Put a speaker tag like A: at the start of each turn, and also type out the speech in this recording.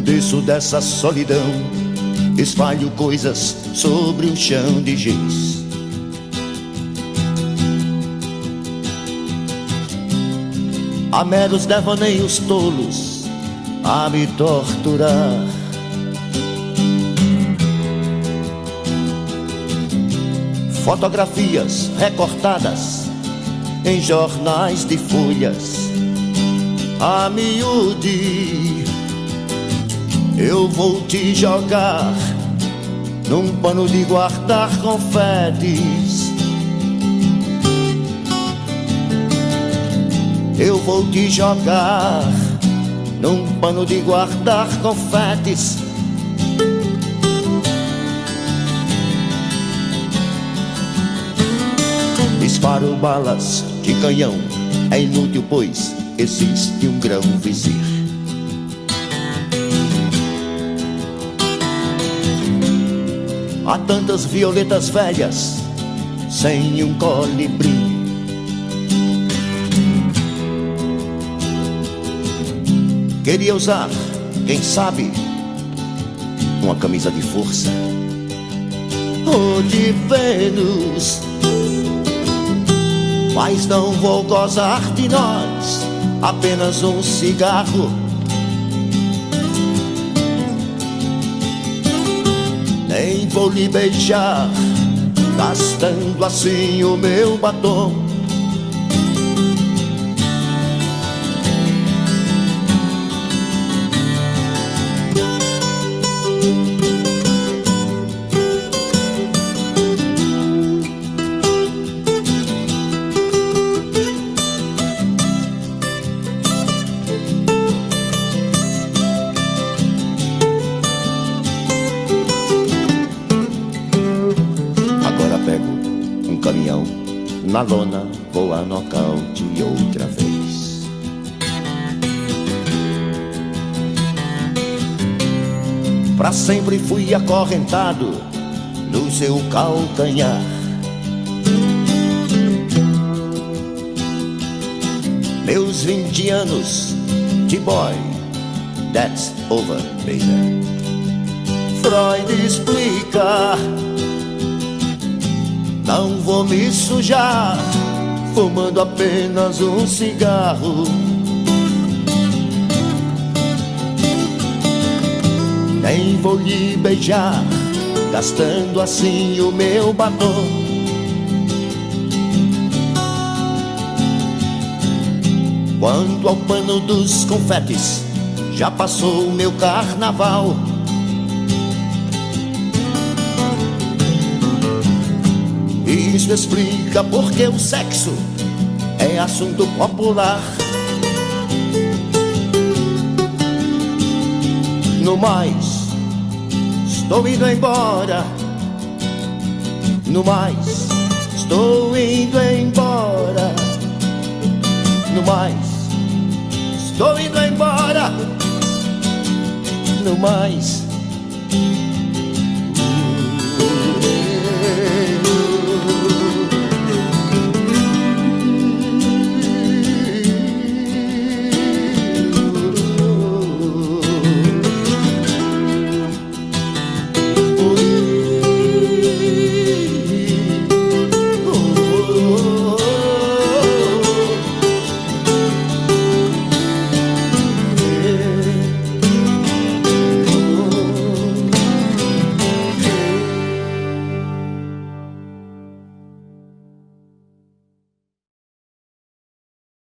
A: Desço dessa solidão, espalho coisas sobre um chão de giz. Há meros devaneios tolos a me torturar. Fotografias recortadas em jornais de folhas a miúde. Eu vou te jogar num pano de guardar confetes. Eu vou te jogar num pano de guardar confetes. Disparo balas de canhão, é inútil pois existe um grão vizir. Há tantas violetas velhas sem um colibri. Queria usar, quem sabe, uma camisa de força ou de Vênus, mas não vou gozar de nós, apenas um cigarro. Nem vou lhe beijar, gastando assim o meu batom. Caminhão na lona, vou a nocaute outra vez. Pra sempre fui acorrentado no seu calcanhar. Meus 20 anos de boy, that's over, baby. Freud explica: não vou me sujar fumando apenas um cigarro. Nem vou lhe beijar, gastando assim o meu batom. Quanto ao pano dos confetes, já passou o meu carnaval. Isso explica porque o sexo é assunto popular. No mais, estou indo embora. No mais, estou indo embora. No mais, estou indo embora. No mais,